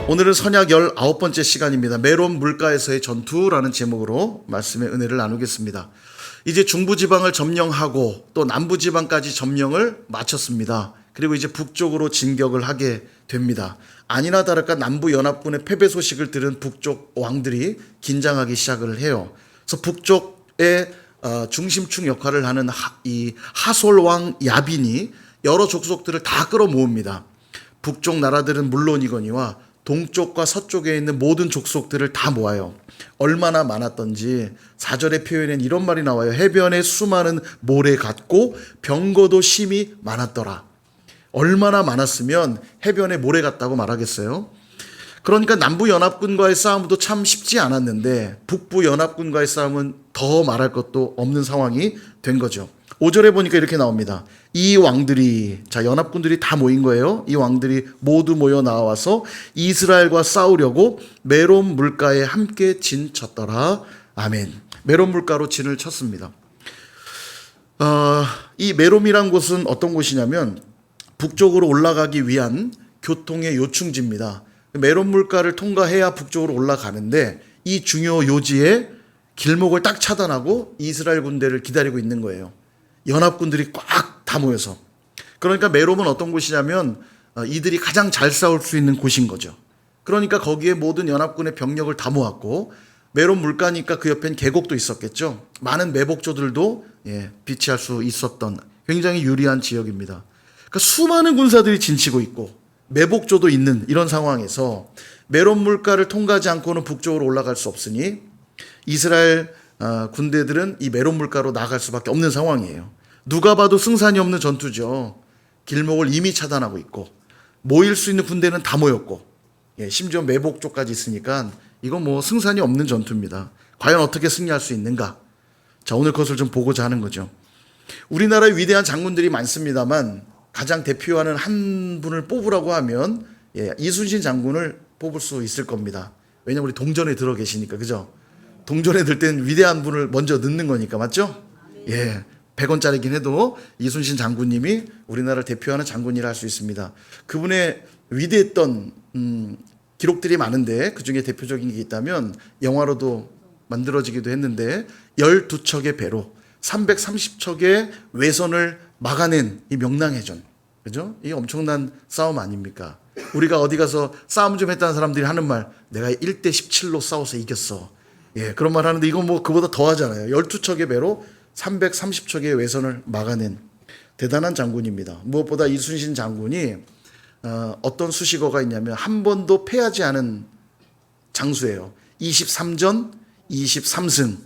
오늘은 선약 19번째 시간입니다. 메론 물가에서의 전투라는 제목으로 말씀의 은혜를 나누겠습니다. 이제 중부지방을 점령하고 또 남부지방까지 점령을 마쳤습니다. 그리고 이제 북쪽으로 진격을 하게 됩니다. 아니나 다를까 남부연합군의 패배 소식을 들은 북쪽 왕들이 긴장하기 시작을 해요. 그래서 북쪽의 중심축 역할을 하는 이 하솔왕 야빈이 여러 족속들을 다 끌어모읍니다. 북쪽 나라들은 물론이거니와 동쪽과 서쪽에 있는 모든 족속들을 다 모아요. 얼마나 많았던지 4절의 표현엔 이런 말이 나와요. 해변에 수많은 모래 같고 병거도 심히 많았더라. 얼마나 많았으면 해변에 모래 같다고 말하겠어요? 그러니까 남부연합군과의 싸움도 참 쉽지 않았는데 북부연합군과의 싸움은 더 말할 것도 없는 상황이 된 거죠. 5절에 보니까 이렇게 나옵니다. 이 왕들이, 연합군들이 다 모인 거예요. 이 왕들이 모두 모여 나와서 이스라엘과 싸우려고 메론 물가에 함께 진쳤더라. 아멘. 메론 물가로 진을 쳤습니다. 이 메론이란 곳은 어떤 곳이냐면 북쪽으로 올라가기 위한 교통의 요충지입니다. 메론 물가를 통과해야 북쪽으로 올라가는데 이 중요 요지에 길목을 딱 차단하고 이스라엘 군대를 기다리고 있는 거예요. 연합군들이 꽉 다 모여서. 그러니까 메롬은 어떤 곳이냐면 이들이 가장 잘 싸울 수 있는 곳인 거죠. 그러니까 거기에 모든 연합군의 병력을 다 모았고 메롬 물가니까 그 옆엔 계곡도 있었겠죠. 많은 매복조들도 비치할 수 있었던 굉장히 유리한 지역입니다. 그러니까 수많은 군사들이 진치고 있고 매복조도 있는 이런 상황에서 메롬 물가를 통과하지 않고는 북쪽으로 올라갈 수 없으니 이스라엘 군대들은 이 메론 물가로 나갈 수밖에 없는 상황이에요. 누가 봐도 승산이 없는 전투죠. 길목을 이미 차단하고 있고 모일 수 있는 군대는 다 모였고 심지어 매복 쪽까지 있으니까 이건 뭐 승산이 없는 전투입니다. 과연 어떻게 승리할 수 있는가? 자, 오늘 그것을 좀 보고자 하는 거죠. 우리나라의 위대한 장군들이 많습니다만 가장 대표하는 한 분을 뽑으라고 하면 이순신 장군을 뽑을 수 있을 겁니다. 왜냐면 우리 동전에 들어 계시니까, 그죠? 동전에 들 땐 위대한 분을 먼저 넣는 거니까, 맞죠? 100원짜리긴 해도 이순신 장군님이 우리나라를 대표하는 장군이라 할 수 있습니다. 그분의 위대했던 기록들이 많은데 그중에 대표적인 게 있다면 영화로도 만들어지기도 했는데 12척의 배로 330척의 외선을 막아낸 이 명랑해전. 그죠? 이 엄청난 싸움 아닙니까? 우리가 어디 가서 싸움 좀 했다는 사람들이 하는 말, 내가 1대 17로 싸워서 이겼어. 그런 말 하는데 이건 뭐 그보다 더 하잖아요. 12척의 배로 330척의 외선을 막아낸 대단한 장군입니다. 무엇보다 이순신 장군이 어떤 수식어가 있냐면 한 번도 패하지 않은 장수예요. 23전 23승,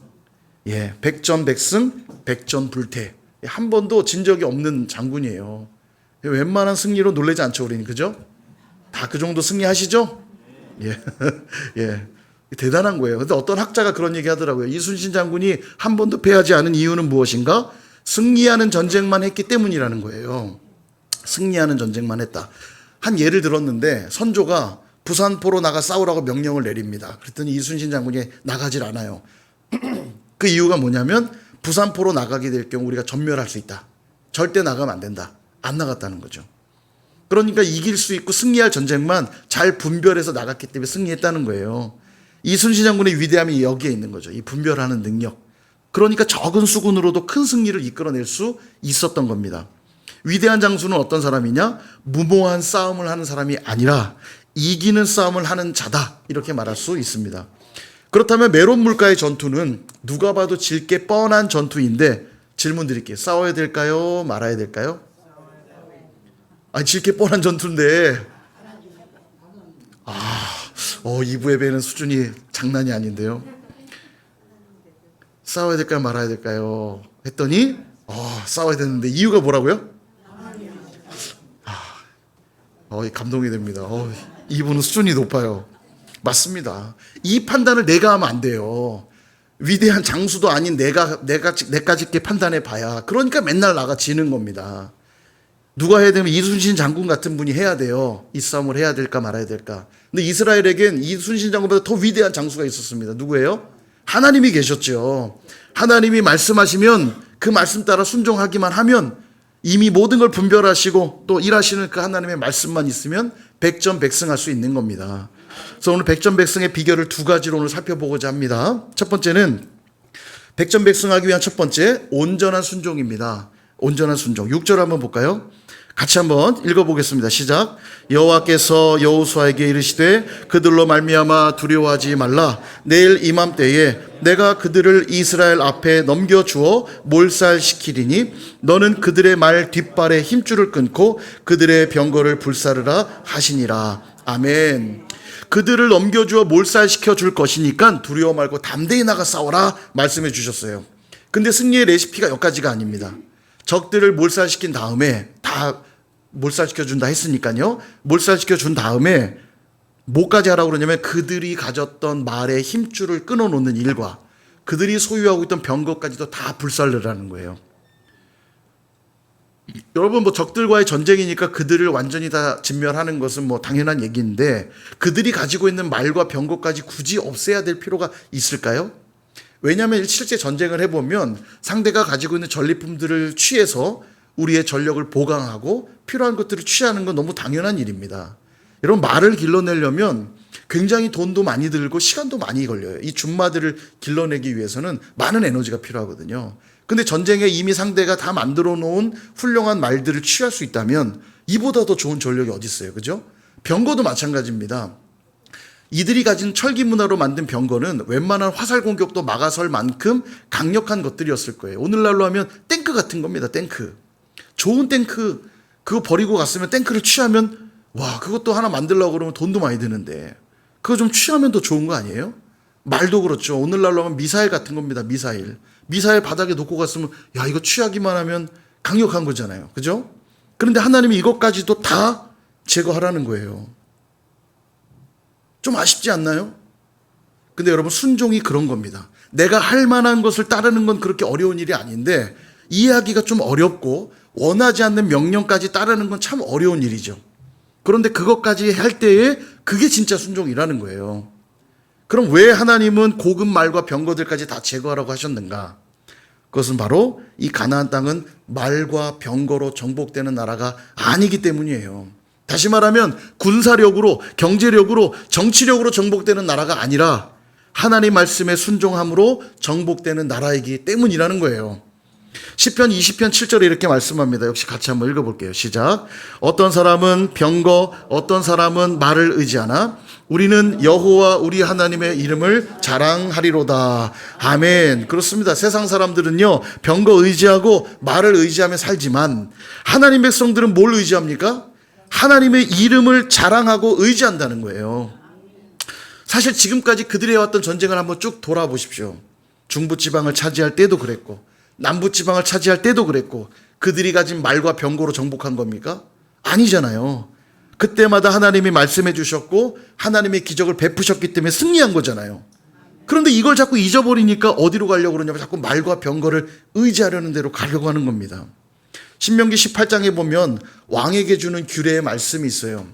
100전 100승 100전 불태. 한 번도 진 적이 없는 장군이에요. 웬만한 승리로 놀라지 않죠, 우리는. 그죠? 다 그 정도 승리하시죠? 대단한 거예요. 근데 어떤 학자가 그런 얘기 하더라고요. 이순신 장군이 한 번도 패하지 않은 이유는 무엇인가? 승리하는 전쟁만 했기 때문이라는 거예요. 승리하는 전쟁만 했다. 한 예를 들었는데 선조가 부산포로 나가 싸우라고 명령을 내립니다. 그랬더니 이순신 장군이 나가질 않아요. 그 이유가 뭐냐면 부산포로 나가게 될 경우 우리가 전멸할 수 있다. 절대 나가면 안 된다. 안 나갔다는 거죠. 그러니까 이길 수 있고 승리할 전쟁만 잘 분별해서 나갔기 때문에 승리했다는 거예요. 이순신 장군의 위대함이 여기에 있는 거죠. 이 분별하는 능력. 그러니까 적은 수군으로도 큰 승리를 이끌어낼 수 있었던 겁니다. 위대한 장수는 어떤 사람이냐? 무모한 싸움을 하는 사람이 아니라 이기는 싸움을 하는 자다. 이렇게 말할 수 있습니다. 그렇다면 메론 물가의 전투는 누가 봐도 질 게 뻔한 전투인데 질문 드릴게요. 싸워야 될까요? 말아야 될까요? 질 게 뻔한 전투인데 이부 예배는 수준이 장난이 아닌데요. 싸워야 될까요? 말아야 될까요? 했더니 싸워야 되는데 이유가 뭐라고요? 감동이 됩니다. 이분은 수준이 높아요. 맞습니다. 이 판단을 내가 하면 안 돼요. 위대한 장수도 아닌 내가 짓게 판단해 봐야. 그러니까 맨날 나가 지는 겁니다. 누가 해야 되면 이순신 장군 같은 분이 해야 돼요. 이 싸움을 해야 될까 말아야 될까. 근데 이스라엘에겐 이순신 장군보다 더 위대한 장수가 있었습니다. 누구예요? 하나님이 계셨죠. 하나님이 말씀하시면 그 말씀 따라 순종하기만 하면 이미 모든 걸 분별하시고 또 일하시는 그 하나님의 말씀만 있으면 백전백승할 수 있는 겁니다. 그래서 오늘 백전백승의 비결을 두 가지로 오늘 살펴보고자 합니다. 첫 번째는 백전백승하기 위한 첫 번째, 온전한 순종입니다. 온전한 순종. 6절 한번 볼까요? 같이 한번 읽어보겠습니다. 시작. 여호와께서 여호수아에게 이르시되 그들로 말미암아 두려워하지 말라. 내일 이맘때에 내가 그들을 이스라엘 앞에 넘겨주어 몰살시키리니 너는 그들의 말 뒷발에 힘줄을 끊고 그들의 병거를 불사르라 하시니라. 아멘. 그들을 넘겨주어 몰살시켜 줄 것이니까 두려워 말고 담대히 나가 싸워라 말씀해 주셨어요. 근데 승리의 레시피가 여기까지가 아닙니다. 적들을 몰살시킨 다음에 다 몰살시켜 준다 했으니까요. 몰살시켜 준 다음에 뭐까지 하라고 그러냐면 그들이 가졌던 말의 힘줄을 끊어놓는 일과 그들이 소유하고 있던 병거까지도 다 불살르라는 거예요. 여러분 뭐 적들과의 전쟁이니까 그들을 완전히 다 진멸하는 것은 뭐 당연한 얘기인데 그들이 가지고 있는 말과 병거까지 굳이 없애야 될 필요가 있을까요? 왜냐하면 실제 전쟁을 해보면 상대가 가지고 있는 전리품들을 취해서 우리의 전력을 보강하고 필요한 것들을 취하는 건 너무 당연한 일입니다. 여러분 말을 길러내려면 굉장히 돈도 많이 들고 시간도 많이 걸려요. 이 준마들을 길러내기 위해서는 많은 에너지가 필요하거든요. 근데 전쟁에 이미 상대가 다 만들어 놓은 훌륭한 말들을 취할 수 있다면 이보다 더 좋은 전력이 어디 있어요. 그죠? 병거도 마찬가지입니다. 이들이 가진 철기 문화로 만든 병거는 웬만한 화살 공격도 막아설 만큼 강력한 것들이었을 거예요. 오늘날로 하면 탱크 같은 겁니다. 탱크. 좋은 탱크 그거 버리고 갔으면 탱크를 취하면 와 그것도 하나 만들려고 그러면 돈도 많이 드는데 그거 좀 취하면 더 좋은 거 아니에요? 말도 그렇죠. 오늘날로 하면 미사일 같은 겁니다. 미사일 바닥에 놓고 갔으면 야 이거 취하기만 하면 강력한 거잖아요. 그죠? 그런데 하나님이 이것까지도 다 제거하라는 거예요. 좀 아쉽지 않나요? 근데 여러분 순종이 그런 겁니다. 내가 할 만한 것을 따르는 건 그렇게 어려운 일이 아닌데 이해하기가 좀 어렵고 원하지 않는 명령까지 따르는 건 참 어려운 일이죠. 그런데 그것까지 할 때에 그게 진짜 순종이라는 거예요. 그럼 왜 하나님은 고급 말과 병거들까지 다 제거하라고 하셨는가? 그것은 바로 이 가나안 땅은 말과 병거로 정복되는 나라가 아니기 때문이에요. 다시 말하면 군사력으로, 경제력으로, 정치력으로 정복되는 나라가 아니라 하나님 말씀에 순종함으로 정복되는 나라이기 때문이라는 거예요. 시편 20편 7절에 이렇게 말씀합니다. 역시 같이 한번 읽어볼게요. 시작. 어떤 사람은 병거, 어떤 사람은 말을 의지하나 우리는 여호와 우리 하나님의 이름을 자랑하리로다. 아멘. 그렇습니다. 세상 사람들은요 병거 의지하고 말을 의지하며 살지만 하나님 백성들은 뭘 의지합니까? 하나님의 이름을 자랑하고 의지한다는 거예요. 사실 지금까지 그들이 해왔던 전쟁을 한번 쭉 돌아보십시오. 중부지방을 차지할 때도 그랬고 남부지방을 차지할 때도 그랬고 그들이 가진 말과 병거로 정복한 겁니까? 아니잖아요. 그때마다 하나님이 말씀해 주셨고 하나님의 기적을 베푸셨기 때문에 승리한 거잖아요. 그런데 이걸 자꾸 잊어버리니까 어디로 가려고 그러냐면 자꾸 말과 병거를 의지하려는 대로 가려고 하는 겁니다. 신명기 18장에 보면 왕에게 주는 규례의 말씀이 있어요.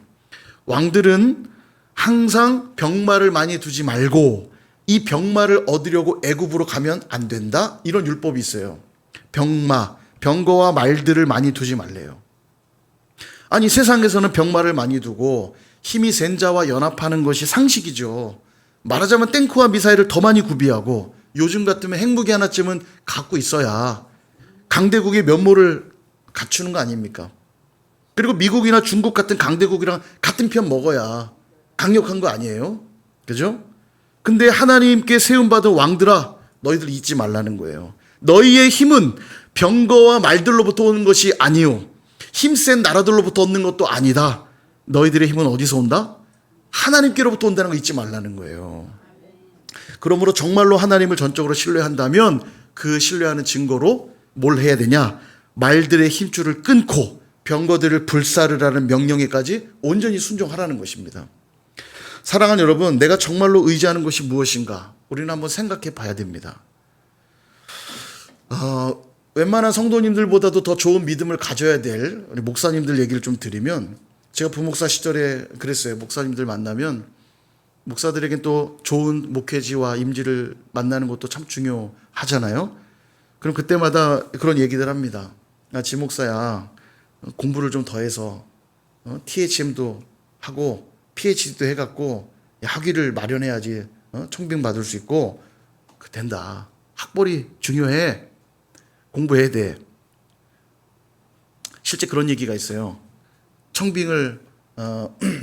왕들은 항상 병마를 많이 두지 말고 이 병마를 얻으려고 애굽으로 가면 안 된다. 이런 율법이 있어요. 병거와 말들을 많이 두지 말래요. 아니 세상에서는 병마를 많이 두고 힘이 센 자와 연합하는 것이 상식이죠. 말하자면 탱크와 미사일을 더 많이 구비하고 요즘 같으면 핵무기 하나쯤은 갖고 있어야 강대국의 면모를 갖추는 거 아닙니까? 그리고 미국이나 중국 같은 강대국이랑 같은 편 먹어야 강력한 거 아니에요? 그죠? 근데 하나님께 세움받은 왕들아 너희들 잊지 말라는 거예요. 너희의 힘은 병거와 말들로부터 오는 것이 아니요 힘센 나라들로부터 얻는 것도 아니다. 너희들의 힘은 어디서 온다? 하나님께로부터 온다는 거 잊지 말라는 거예요. 그러므로 정말로 하나님을 전적으로 신뢰한다면 그 신뢰하는 증거로 뭘 해야 되냐? 말들의 힘줄을 끊고 병거들을 불사르라는 명령에까지 온전히 순종하라는 것입니다. 사랑하는 여러분, 내가 정말로 의지하는 것이 무엇인가? 우리는 한번 생각해 봐야 됩니다. 웬만한 성도님들보다도 더 좋은 믿음을 가져야 될 우리 목사님들 얘기를 좀 드리면 제가 부목사 시절에 그랬어요. 목사님들 만나면 목사들에겐 또 좋은 목회지와 임지를 만나는 것도 참 중요하잖아요. 그럼 그때마다 그런 얘기들 합니다. 지 목사야 공부를 좀 더해서 THM도 하고 PhD도 해갖고 학위를 마련해야지 청빙 받을 수 있고 된다. 학벌이 중요해. 공부해야 돼. 실제 그런 얘기가 있어요. 청빙을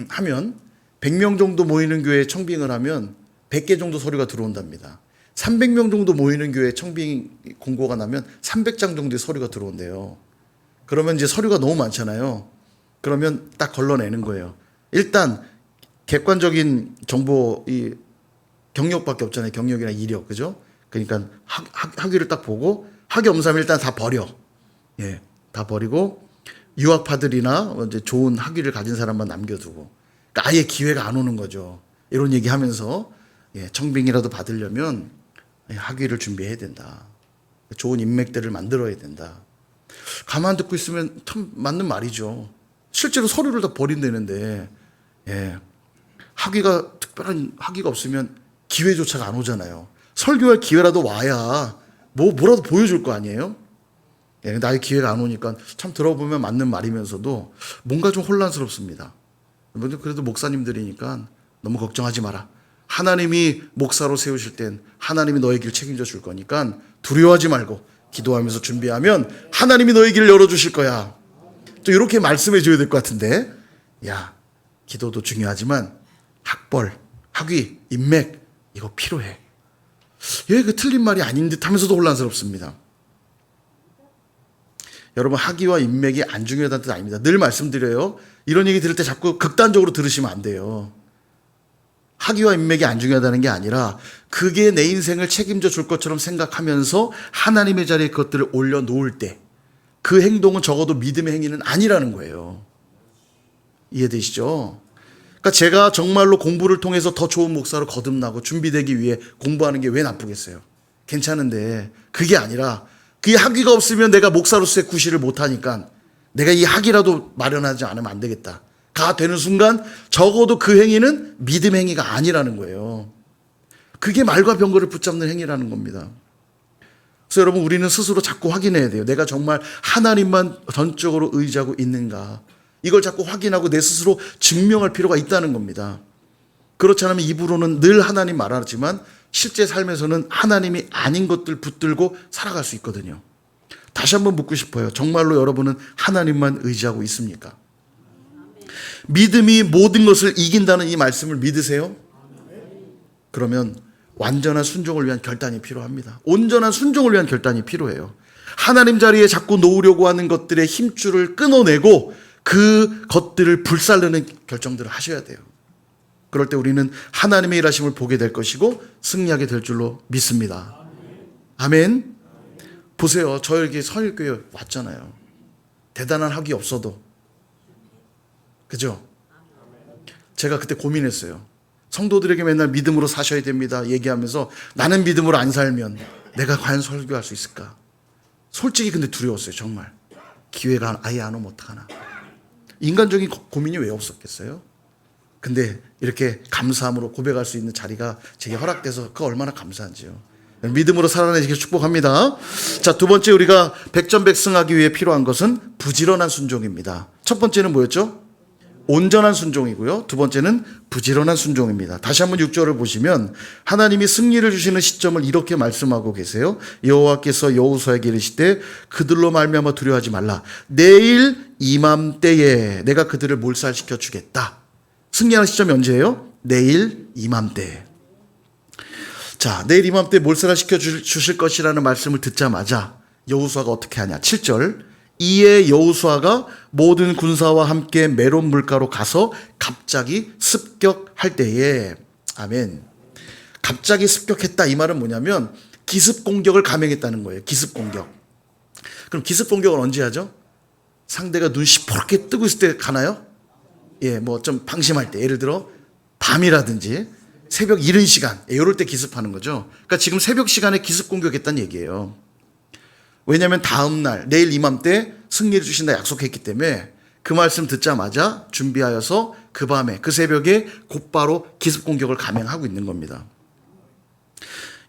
하면 100명 정도 모이는 교회에 청빙을 하면 100개 정도 서류가 들어온답니다. 300명 정도 모이는 교회에 청빙 공고가 나면 300장 정도의 서류가 들어온대요. 그러면 이제 서류가 너무 많잖아요. 그러면 딱 걸러내는 거예요. 일단 객관적인 정보, 이 경력밖에 없잖아요. 경력이나 이력, 그죠? 그러니까 학위를 딱 보고 학위 없으면 일단 다 버려. 예, 다 버리고 유학파들이나 이제 좋은 학위를 가진 사람만 남겨두고, 그러니까 아예 기회가 안 오는 거죠. 이런 얘기하면서 청빙이라도 받으려면 학위를 준비해야 된다. 좋은 인맥들을 만들어야 된다. 가만 듣고 있으면 참 맞는 말이죠. 실제로 서류를 다 버린다는데 학위가 특별한 학위가 없으면 기회조차가 안 오잖아요. 설교할 기회라도 와야 뭐라도 보여줄 거 아니에요? 나의 기회가 안 오니까 참 들어보면 맞는 말이면서도 뭔가 좀 혼란스럽습니다. 그래도 목사님들이니까 너무 걱정하지 마라. 하나님이 목사로 세우실 땐 하나님이 너의 길 책임져 줄 거니까 두려워하지 말고 기도하면서 준비하면 하나님이 너의 길을 열어주실 거야. 또 이렇게 말씀해 줘야 될 것 같은데, 기도도 중요하지만 학벌, 학위, 인맥 이거 필요해. 그 틀린 말이 아닌 듯 하면서도 혼란스럽습니다. 여러분, 학위와 인맥이 안 중요하다는 뜻 아닙니다. 늘 말씀드려요. 이런 얘기 들을 때 자꾸 극단적으로 들으시면 안 돼요. 학위와 인맥이 안 중요하다는 게 아니라 그게 내 인생을 책임져 줄 것처럼 생각하면서 하나님의 자리에 그것들을 올려놓을 때 그 행동은 적어도 믿음의 행위는 아니라는 거예요. 이해되시죠? 그러니까 제가 정말로 공부를 통해서 더 좋은 목사로 거듭나고 준비되기 위해 공부하는 게 왜 나쁘겠어요? 괜찮은데 그게 아니라 그 학위가 없으면 내가 목사로서의 구실을 못하니까 내가 이 학위라도 마련하지 않으면 안 되겠다. 가 되는 순간 적어도 그 행위는 믿음 행위가 아니라는 거예요. 그게 말과 병거를 붙잡는 행위라는 겁니다. 그래서 여러분, 우리는 스스로 자꾸 확인해야 돼요. 내가 정말 하나님만 전적으로 의지하고 있는가. 이걸 자꾸 확인하고 내 스스로 증명할 필요가 있다는 겁니다. 그렇지 않으면 입으로는 늘 하나님 말하지만 실제 삶에서는 하나님이 아닌 것들 붙들고 살아갈 수 있거든요. 다시 한번 묻고 싶어요. 정말로 여러분은 하나님만 의지하고 있습니까? 믿음이 모든 것을 이긴다는 이 말씀을 믿으세요? 그러면 완전한 순종을 위한 결단이 필요합니다. 온전한 순종을 위한 결단이 필요해요. 하나님 자리에 자꾸 놓으려고 하는 것들의 힘줄을 끊어내고 그 것들을 불살르는 결정들을 하셔야 돼요. 그럴 때 우리는 하나님의 일하심을 보게 될 것이고 승리하게 될 줄로 믿습니다. 아멘. 보세요. 저 여기 선일교회 왔잖아요. 대단한 학위 없어도. 그죠? 제가 그때 고민했어요. 성도들에게 맨날 믿음으로 사셔야 됩니다 얘기하면서 나는 믿음으로 안 살면 내가 과연 설교할 수 있을까? 솔직히 근데 두려웠어요. 정말. 기회가 아예 안 오면 어떡하나. 인간적인 고민이 왜 없었겠어요? 근데 이렇게 감사함으로 고백할 수 있는 자리가 제게 허락돼서 그 얼마나 감사한지요. 믿음으로 살아내시길 축복합니다. 자, 두 번째, 우리가 백전백승하기 위해 필요한 것은 부지런한 순종입니다. 첫 번째는 뭐였죠? 온전한 순종이고요. 두 번째는 부지런한 순종입니다. 다시 한번 6절을 보시면 하나님이 승리를 주시는 시점을 이렇게 말씀하고 계세요. 여호와께서 여호수아에게 이르시되 그들로 말미암아 두려워하지 말라. 내일 이맘때에 내가 그들을 몰살시켜 주겠다. 승리하는 시점이 언제예요? 내일 이맘때에. 자, 내일 이맘때 몰살을 시켜 주실 것이라는 말씀을 듣자마자 여호수아가 어떻게 하냐. 7절. 이에 여호수아가 모든 군사와 함께 메론 물가로 가서 갑자기 습격할 때에, 아멘. 갑자기 습격했다. 이 말은 뭐냐면 기습 공격을 감행했다는 거예요. 기습 공격. 그럼 기습 공격을 언제 하죠? 상대가 눈 시퍼렇게 뜨고 있을 때 가나요? 뭐 좀 방심할 때, 예를 들어 밤이라든지 새벽 이른 시간, 이럴 때 기습하는 거죠. 그러니까 지금 새벽 시간에 기습 공격했다는 얘기예요. 왜냐하면 다음 날, 내일 이맘때 승리를 주신다 약속했기 때문에 그 말씀 듣자마자 준비하여서 그 밤에, 그 새벽에 곧바로 기습 공격을 감행하고 있는 겁니다.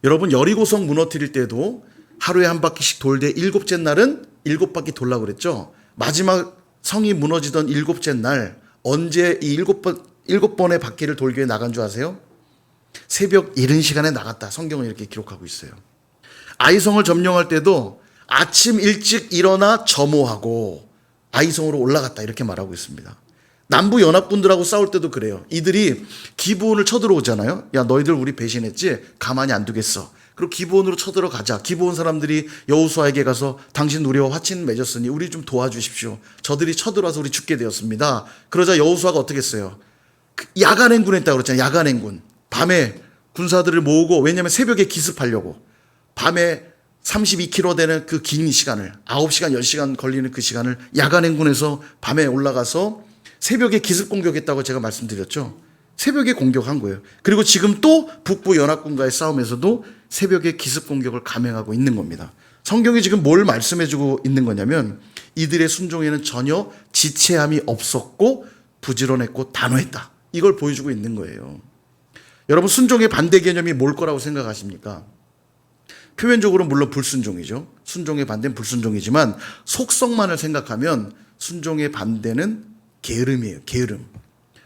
여러분, 여리고성 무너뜨릴 때도 하루에 한 바퀴씩 돌되 일곱째 날은 7바퀴 돌라고 그랬죠. 마지막 성이 무너지던 7째 날 언제 이 일곱 번의 바퀴를 돌기 위해 나간 줄 아세요? 새벽 이른 시간에 나갔다. 성경은 이렇게 기록하고 있어요. 아이성을 점령할 때도 아침 일찍 일어나 점호하고 아이성으로 올라갔다. 이렇게 말하고 있습니다. 남부 연합군들하고 싸울 때도 그래요. 이들이 기브온을 쳐들어오잖아요. 야, 너희들 우리 배신했지? 가만히 안 두겠어. 그리고 기브온으로 쳐들어가자. 기브온 사람들이 여호수아에게 가서 당신 우리와 화친 맺었으니 우리 좀 도와주십시오. 저들이 쳐들어와서 우리 죽게 되었습니다. 그러자 여호수아가 어떻게 했어요? 야간 행군했다고 그랬잖아요. 야간 행군. 밤에 군사들을 모으고, 왜냐하면 새벽에 기습하려고. 밤에 32km 되는 그 긴 시간을, 9시간, 10시간 걸리는 그 시간을 야간 행군해서 밤에 올라가서 새벽에 기습 공격했다고 제가 말씀드렸죠. 새벽에 공격한 거예요. 그리고 지금 또 북부 연합군과의 싸움에서도 새벽에 기습 공격을 감행하고 있는 겁니다. 성경이 지금 뭘 말씀해주고 있는 거냐면 이들의 순종에는 전혀 지체함이 없었고 부지런했고 단호했다. 이걸 보여주고 있는 거예요. 여러분, 순종의 반대 개념이 뭘 거라고 생각하십니까? 표면적으로 물론 불순종이죠. 순종의 반대는 불순종이지만 속성만을 생각하면 순종의 반대는 게으름이에요. 게으름.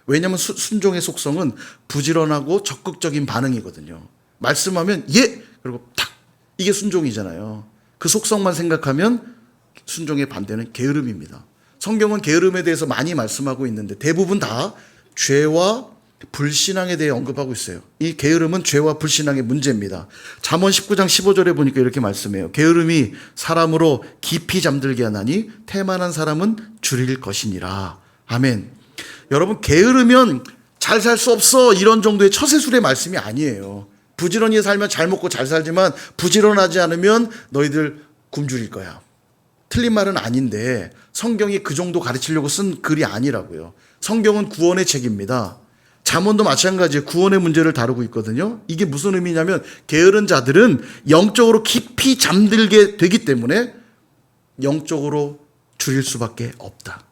왜냐하면 순종의 속성은 부지런하고 적극적인 반응이거든요. 말씀하면 예! 그리고 탁! 이게 순종이잖아요. 그 속성만 생각하면 순종의 반대는 게으름입니다. 성경은 게으름에 대해서 많이 말씀하고 있는데 대부분 다 죄와 불신앙에 대해 언급하고 있어요. 이 게으름은 죄와 불신앙의 문제입니다. 잠언 19장 15절에 보니까 이렇게 말씀해요. 게으름이 사람으로 깊이 잠들게 하나니 태만한 사람은 줄일 것이니라. 아멘. 여러분, 게으르면 잘 살 수 없어, 이런 정도의 처세술의 말씀이 아니에요. 부지런히 살면 잘 먹고 잘 살지만 부지런하지 않으면 너희들 굶주릴 거야. 틀린 말은 아닌데 성경이 그 정도 가르치려고 쓴 글이 아니라고요. 성경은 구원의 책입니다. 잠언도 마찬가지예요. 구원의 문제를 다루고 있거든요. 이게 무슨 의미냐면 게으른 자들은 영적으로 깊이 잠들게 되기 때문에 영적으로 줄일 수밖에 없다.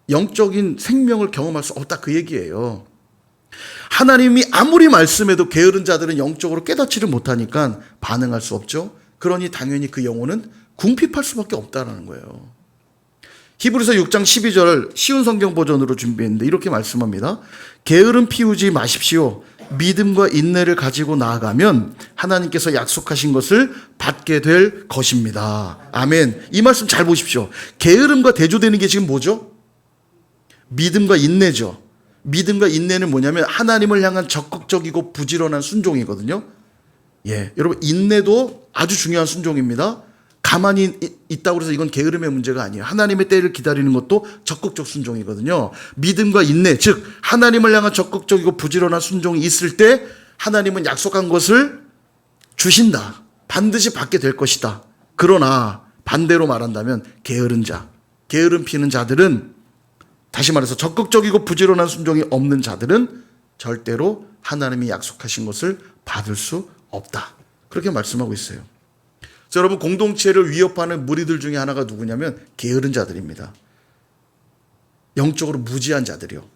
영적인 생명을 경험할 수 없다, 그 얘기예요. 하나님이 아무리 말씀해도 게으른 자들은 영적으로 깨닫지를 못하니까 반응할 수 없죠. 그러니 당연히 그 영혼은 궁핍할 수밖에 없다는 거예요. 히브리서 6장 12절 쉬운 성경 버전으로 준비했는데 이렇게 말씀합니다. 게으름 피우지 마십시오. 믿음과 인내를 가지고 나아가면 하나님께서 약속하신 것을 받게 될 것입니다. 아멘. 이 말씀 잘 보십시오. 게으름과 대조되는 게 지금 뭐죠? 믿음과 인내죠. 믿음과 인내는 뭐냐면 하나님을 향한 적극적이고 부지런한 순종이거든요. 예, 여러분, 인내도 아주 중요한 순종입니다. 가만히 있다고 해서 이건 게으름의 문제가 아니에요. 하나님의 때를 기다리는 것도 적극적 순종이거든요. 믿음과 인내, 즉 하나님을 향한 적극적이고 부지런한 순종이 있을 때 하나님은 약속한 것을 주신다. 반드시 받게 될 것이다. 그러나 반대로 말한다면 게으른 자, 게으름 피는 자들은, 다시 말해서 적극적이고 부지런한 순종이 없는 자들은 절대로 하나님이 약속하신 것을 받을 수 없다. 그렇게 말씀하고 있어요. 자, 여러분, 공동체를 위협하는 무리들 중에 하나가 누구냐면 게으른 자들입니다. 영적으로 무지한 자들이요.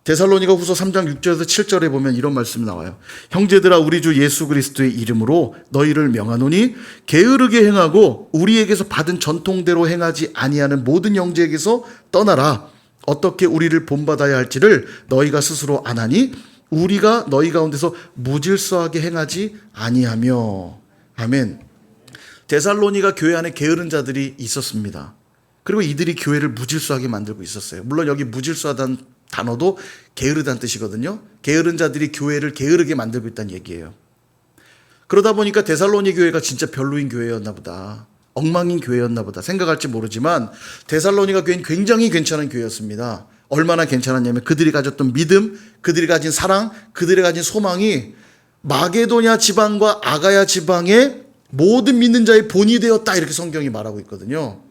데살로니가 후서 3장 6절에서 7절에 보면 이런 말씀이 나와요. 형제들아, 우리 주 예수 그리스도의 이름으로 너희를 명하노니 게으르게 행하고 우리에게서 받은 전통대로 행하지 아니하는 모든 형제에게서 떠나라. 어떻게 우리를 본받아야 할지를 너희가 스스로 아나니 우리가 너희 가운데서 무질서하게 행하지 아니하며. 아멘. 데살로니가 교회 안에 게으른 자들이 있었습니다. 그리고 이들이 교회를 무질서하게 만들고 있었어요. 물론 여기 무질서하다는 단어도 게으르다는 뜻이거든요. 게으른 자들이 교회를 게으르게 만들고 있다는 얘기예요. 그러다 보니까 데살로니 교회가 진짜 별로인 교회였나 보다, 엉망인 교회였나 보다 생각할지 모르지만 데살로니가 교회는 굉장히 괜찮은 교회였습니다. 얼마나 괜찮았냐면 그들이 가졌던 믿음, 그들이 가진 사랑, 그들이 가진 소망이 마게도냐 지방과 아가야 지방의 모든 믿는 자의 본이 되었다, 이렇게 성경이 말하고 있거든요.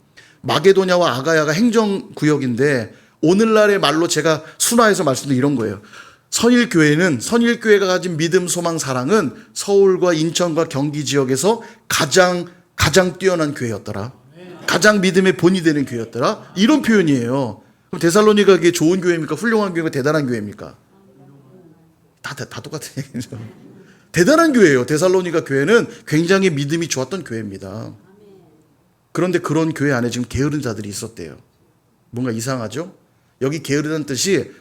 마게도냐와 아가야가 행정구역인데 오늘날의 말로 제가 순화해서 말씀드린 이런 거예요. 선일교회가 가진 믿음, 소망, 사랑은 서울과 인천과 경기 지역에서 가장 뛰어난 교회였더라. 가장 믿음의 본이 되는 교회였더라. 이런 표현이에요. 그럼 데살로니가 그게 좋은 교회입니까? 훌륭한 교회가 대단한 교회입니까? 다 똑같은 얘기죠. 대단한 교회예요. 데살로니가 교회는 굉장히 믿음이 좋았던 교회입니다. 그런데 그런 교회 안에 지금 게으른 자들이 있었대요. 뭔가 이상하죠? 여기 게으르다는 뜻이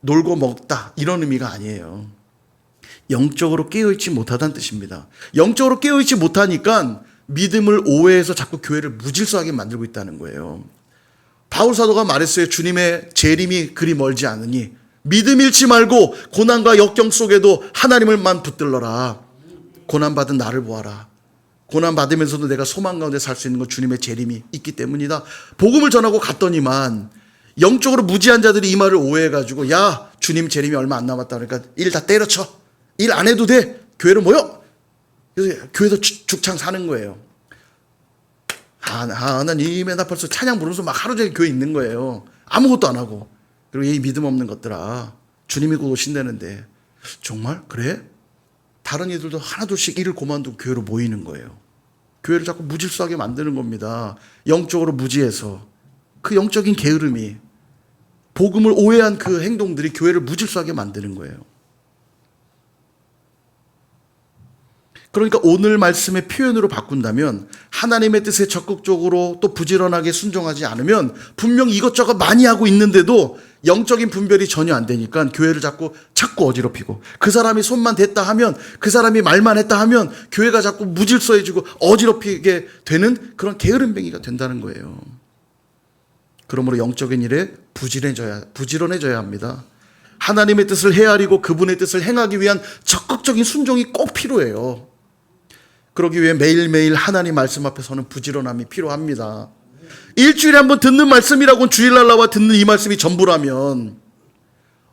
놀고 먹다 이런 의미가 아니에요. 영적으로 깨어있지 못하다는 뜻입니다. 영적으로 깨어있지 못하니까 믿음을 오해해서 자꾸 교회를 무질서하게 만들고 있다는 거예요. 바울 사도가 말했어요. 주님의 재림이 그리 멀지 않으니 믿음 잃지 말고 고난과 역경 속에도 하나님을만 붙들러라. 고난받은 나를 보아라. 고난받으면서도 내가 소망 가운데 살 수 있는 건 주님의 재림이 있기 때문이다. 복음을 전하고 갔더니만 영적으로 무지한 자들이 이 말을 오해해가지고 야 주님 재림이 얼마 안 남았다 그러니까 일 다 때려쳐. 일 안 해도 돼. 교회로 모여. 그래서 교회도 죽창 사는 거예요. 하나님의 나 벌써 찬양 부르면서 막 하루 종일 교회 있는 거예요. 아무것도 안 하고. 그리고 이 믿음 없는 것들아 주님이 곧 오신다는데 정말 그래? 다른 이들도 하나둘씩 일을 그만두고 교회로 모이는 거예요. 교회를 자꾸 무질서하게 만드는 겁니다. 영적으로 무지해서 그 영적인 게으름이 복음을 오해한 그 행동들이 교회를 무질서하게 만드는 거예요. 그러니까 오늘 말씀의 표현으로 바꾼다면 하나님의 뜻에 적극적으로 또 부지런하게 순종하지 않으면 분명히 이것저것 많이 하고 있는데도 영적인 분별이 전혀 안 되니까 교회를 자꾸 어지럽히고 그 사람이 손만 댔다 하면 그 사람이 말만 했다 하면 교회가 자꾸 무질서해지고 어지럽히게 되는 그런 게으름뱅이가 된다는 거예요. 그러므로 영적인 일에 부지런해져야 합니다. 하나님의 뜻을 헤아리고 그분의 뜻을 행하기 위한 적극적인 순종이 꼭 필요해요. 그러기 위해 매일매일 하나님 말씀 앞에 서는 부지런함이 필요합니다. 일주일에 한번 듣는 말씀이라고는 주일날 나와 듣는 이 말씀이 전부라면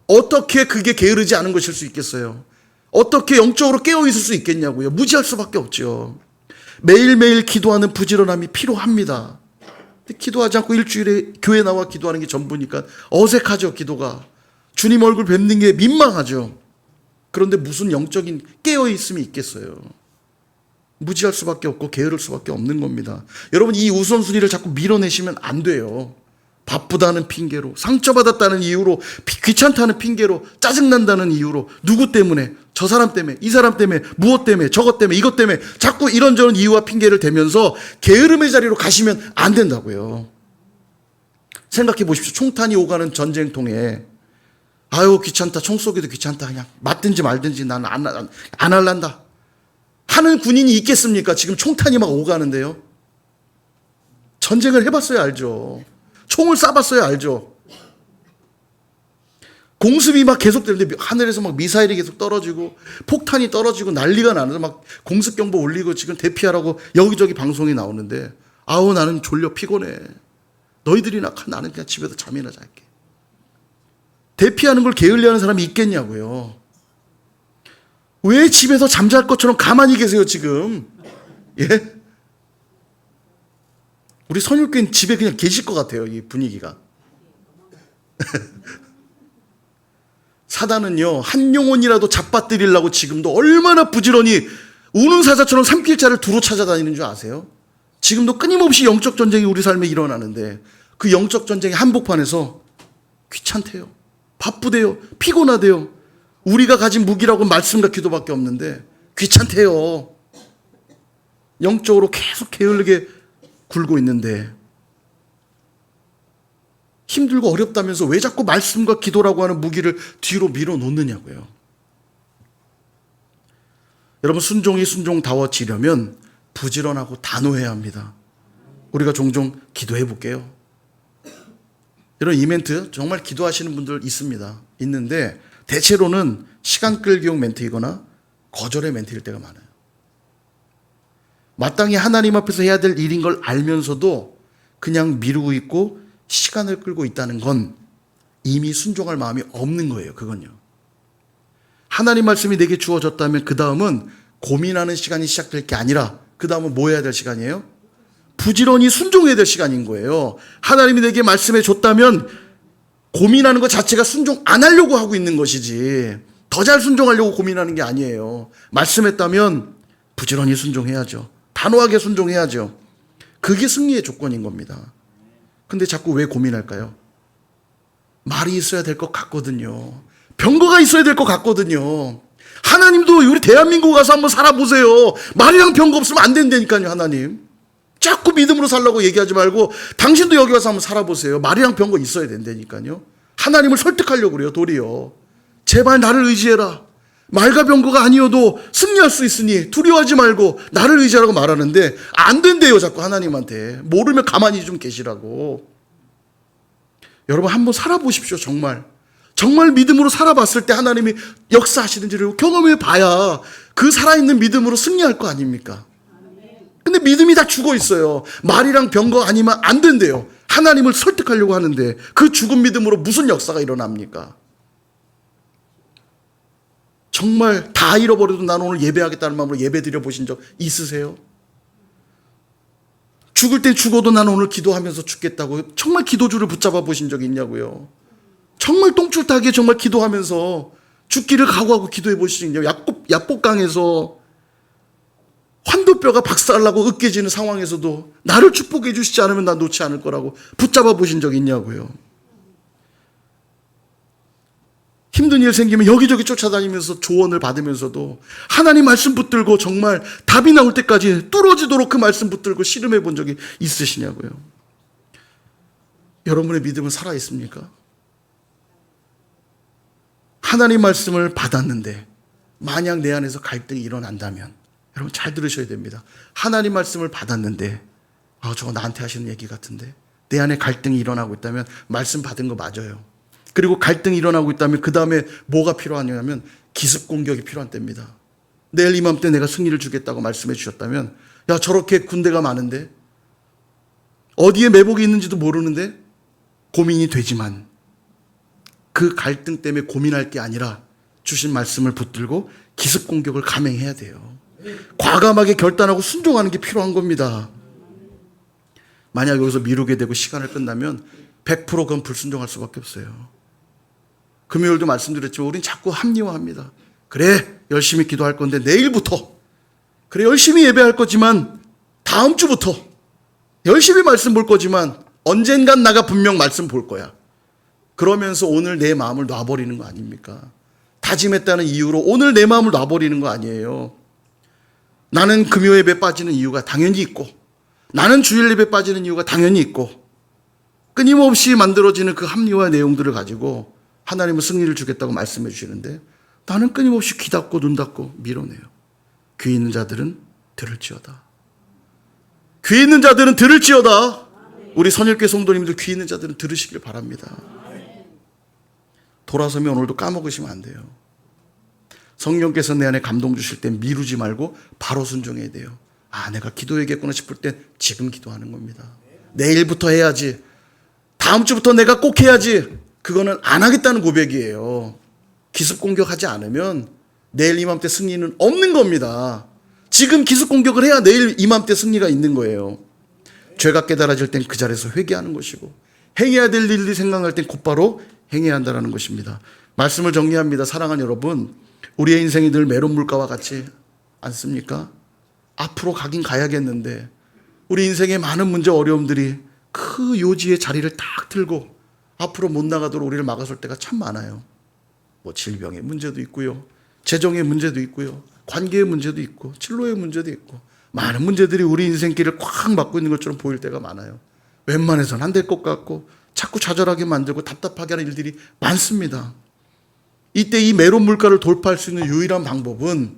어떻게 그게 게으르지 않은 것일 수 있겠어요? 어떻게 영적으로 깨어있을 수 있겠냐고요? 무지할 수밖에 없죠. 매일매일 기도하는 부지런함이 필요합니다. 기도하지 않고 일주일에 교회 나와 기도하는 게 전부니까 어색하죠. 기도가 주님 얼굴 뵙는 게 민망하죠. 그런데 무슨 영적인 깨어있음이 있겠어요? 무지할 수밖에 없고 게으를 수밖에 없는 겁니다. 여러분 이 우선순위를 자꾸 밀어내시면 안 돼요. 바쁘다는 핑계로, 상처받았다는 이유로, 귀찮다는 핑계로, 짜증난다는 이유로, 누구 때문에, 저 사람 때문에, 이 사람 때문에, 무엇 때문에, 저것 때문에, 이것 때문에 자꾸 이런저런 이유와 핑계를 대면서 게으름의 자리로 가시면 안 된다고요. 생각해 보십시오. 총탄이 오가는 전쟁통에 아유 귀찮다, 총 쏘기도 귀찮다, 그냥 맞든지 말든지 나는 안 할란다 하는 군인이 있겠습니까? 지금 총탄이 막 오가는데요. 전쟁을 해봤어야 알죠. 총을 쏴봤어야 알죠. 공습이 막 계속되는데 하늘에서 막 미사일이 계속 떨어지고 폭탄이 떨어지고 난리가 나면서 막 공습경보 울리고 지금 대피하라고 여기저기 방송이 나오는데 아우 나는 졸려 피곤해. 너희들이나 나는 그냥 집에서 잠이나 잘게. 대피하는 걸 게을리하는 사람이 있겠냐고요. 왜 집에서 잠잘 것처럼 가만히 계세요 지금? 예? 우리 선율교인 집에 그냥 계실 것 같아요. 이 분위기가. 사단은요 한 영혼이라도 잡아뜨리려고 지금도 얼마나 부지런히 우는 사자처럼 산길자를 두루 찾아다니는 줄 아세요? 지금도 끊임없이 영적 전쟁이 우리 삶에 일어나는데 그 영적 전쟁의 한복판에서 귀찮대요, 바쁘대요, 피곤하대요. 우리가 가진 무기라고 말씀과 기도밖에 없는데 귀찮대요. 영적으로 계속 게을르게 굴고 있는데 힘들고 어렵다면서 왜 자꾸 말씀과 기도라고 하는 무기를 뒤로 밀어놓느냐고요. 여러분 순종이 순종다워지려면 부지런하고 단호해야 합니다. 우리가 종종 기도해 볼게요. 이런 이벤트 정말 기도하시는 분들 있는데 대체로는 시간 끌기용 멘트이거나 거절의 멘트일 때가 많아요. 마땅히 하나님 앞에서 해야 될 일인 걸 알면서도 그냥 미루고 있고 시간을 끌고 있다는 건 이미 순종할 마음이 없는 거예요. 그건요. 하나님 말씀이 내게 주어졌다면 그 다음은 고민하는 시간이 시작될 게 아니라 그 다음은 뭐 해야 될 시간이에요? 부지런히 순종해야 될 시간인 거예요. 하나님이 내게 말씀해 줬다면 고민하는 것 자체가 순종 안 하려고 하고 있는 것이지 더 잘 순종하려고 고민하는 게 아니에요. 말씀했다면 부지런히 순종해야죠. 단호하게 순종해야죠. 그게 승리의 조건인 겁니다. 근데 자꾸 왜 고민할까요? 말이 있어야 될 것 같거든요. 병거가 있어야 될 것 같거든요. 하나님도 우리 대한민국 가서 한번 살아보세요. 말이랑 병거 없으면 안 된다니까요. 하나님 자꾸 믿음으로 살라고 얘기하지 말고 당신도 여기 와서 한번 살아보세요. 말이랑 병거 있어야 된다니까요. 하나님을 설득하려고 그래요. 도리어. 제발 나를 의지해라. 말과 병거가 아니어도 승리할 수 있으니 두려워하지 말고 나를 의지하라고 말하는데 안 된대요. 자꾸 하나님한테. 모르면 가만히 좀 계시라고. 여러분 한번 살아보십시오. 정말 믿음으로 살아봤을 때 하나님이 역사하시는지를 경험해 봐야 그 살아있는 믿음으로 승리할 거 아닙니까? 근데 믿음이 다 죽어 있어요. 말이랑 병거 아니면 안 된대요. 하나님을 설득하려고 하는데 그 죽은 믿음으로 무슨 역사가 일어납니까? 정말 다 잃어버려도 나는 오늘 예배하겠다는 마음으로 예배 드려 보신 적 있으세요? 죽을 때 죽어도 나는 오늘 기도하면서 죽겠다고 정말 기도주를 붙잡아 보신 적이 있냐고요? 정말 똥줄타게 정말 기도하면서 죽기를 각오하고 기도해 보신 적 있냐고? 약복강에서 환도뼈가 박살나고 으깨지는 상황에서도 나를 축복해 주시지 않으면 나 놓지 않을 거라고 붙잡아 보신 적이 있냐고요? 힘든 일 생기면 여기저기 쫓아다니면서 조언을 받으면서도 하나님 말씀 붙들고 정말 답이 나올 때까지 뚫어지도록 그 말씀 붙들고 씨름해 본 적이 있으시냐고요? 여러분의 믿음은 살아있습니까? 하나님 말씀을 받았는데 만약 내 안에서 갈등이 일어난다면 여러분 잘 들으셔야 됩니다. 하나님 말씀을 받았는데 저거 나한테 하시는 얘기 같은데 내 안에 갈등이 일어나고 있다면 말씀 받은 거 맞아요. 그리고 갈등이 일어나고 있다면 그 다음에 뭐가 필요하냐면 기습 공격이 필요한 때입니다. 내일 이맘때 내가 승리를 주겠다고 말씀해 주셨다면 야 저렇게 군대가 많은데 어디에 매복이 있는지도 모르는데 고민이 되지만 그 갈등 때문에 고민할 게 아니라 주신 말씀을 붙들고 기습 공격을 감행해야 돼요. 과감하게 결단하고 순종하는 게 필요한 겁니다. 만약 여기서 미루게 되고 시간을 끝나면 100% 그건 불순종할 수밖에 없어요. 금요일도 말씀드렸지만 우린 자꾸 합리화합니다. 그래 열심히 기도할 건데 내일부터 그래 열심히 예배할 거지만 다음 주부터 열심히 말씀 볼 거지만 언젠간 나가 분명 말씀 볼 거야. 그러면서 오늘 내 마음을 놔버리는 거 아닙니까? 다짐했다는 이유로 오늘 내 마음을 놔버리는 거 아니에요. 나는 금요 예배 빠지는 이유가 당연히 있고 나는 주일 예배 빠지는 이유가 당연히 있고 끊임없이 만들어지는 그 합리화 내용들을 가지고 하나님은 승리를 주겠다고 말씀해 주시는데 나는 끊임없이 귀 닫고 눈 닫고 밀어내요. 귀 있는 자들은 들을지어다. 귀 있는 자들은 들을지어다. 우리 선일교회 성도님들 귀 있는 자들은 들으시길 바랍니다. 돌아서면 오늘도 까먹으시면 안 돼요. 성령께서 내 안에 감동 주실 때 미루지 말고 바로 순종해야 돼요. 내가 기도해야겠구나 싶을 때 지금 기도하는 겁니다. 내일부터 해야지. 다음 주부터 내가 꼭 해야지. 그거는 안 하겠다는 고백이에요. 기습 공격하지 않으면 내일 이맘때 승리는 없는 겁니다. 지금 기습 공격을 해야 내일 이맘때 승리가 있는 거예요. 죄가 깨달아질 땐 그 자리에서 회개하는 것이고 행해야 될 일들이 생각날 땐 곧바로 행해야 한다는 것입니다. 말씀을 정리합니다. 사랑하는 여러분, 우리의 인생이 늘 메론 물가와 같지 않습니까? 앞으로 가긴 가야겠는데 우리 인생의 많은 문제 어려움들이 그 요지의 자리를 딱 들고 앞으로 못 나가도록 우리를 막아설 때가 참 많아요. 질병의 문제도 있고요. 재정의 문제도 있고요. 관계의 문제도 있고 진로의 문제도 있고 많은 문제들이 우리 인생길을 꽉 막고 있는 것처럼 보일 때가 많아요. 웬만해서는 안 될 것 같고 자꾸 좌절하게 만들고 답답하게 하는 일들이 많습니다. 이때 이 메론 물가를 돌파할 수 있는 유일한 방법은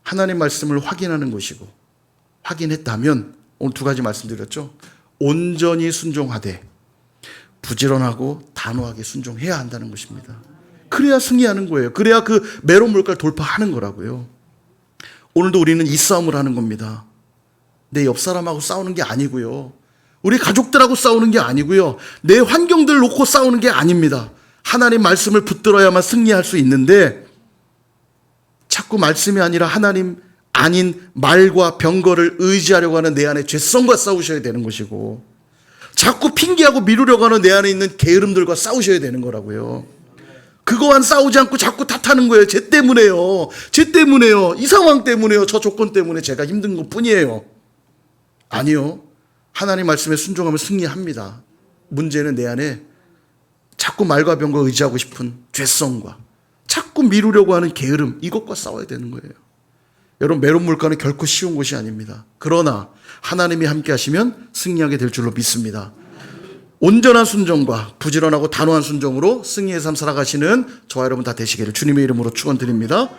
하나님 말씀을 확인하는 것이고 확인했다면 오늘 두 가지 말씀드렸죠. 온전히 순종하되 부지런하고 단호하게 순종해야 한다는 것입니다. 그래야 승리하는 거예요. 그래야 그 메론 물가를 돌파하는 거라고요. 오늘도 우리는 이 싸움을 하는 겁니다. 내 옆 사람하고 싸우는 게 아니고요. 우리 가족들하고 싸우는 게 아니고요. 내 환경들 놓고 싸우는 게 아닙니다. 하나님 말씀을 붙들어야만 승리할 수 있는데 자꾸 말씀이 아니라 하나님 아닌 말과 병거를 의지하려고 하는 내 안의 죄성과 싸우셔야 되는 것이고 자꾸 핑계하고 미루려고 하는 내 안에 있는 게으름들과 싸우셔야 되는 거라고요. 그거와는 싸우지 않고 자꾸 탓하는 거예요. 쟤 때문에요. 쟤 때문에요. 이 상황 때문에요. 저 조건 때문에 제가 힘든 것 뿐이에요. 아니요. 하나님 말씀에 순종하면 승리합니다. 문제는 내 안에 자꾸 말과 병과 의지하고 싶은 죄성과 자꾸 미루려고 하는 게으름 이것과 싸워야 되는 거예요. 여러분 메론 물가는 결코 쉬운 것이 아닙니다. 그러나 하나님이 함께 하시면 승리하게 될 줄로 믿습니다. 온전한 순종과 부지런하고 단호한 순종으로 승리의 삶 살아가시는 저와 여러분 다 되시기를 주님의 이름으로 축원드립니다.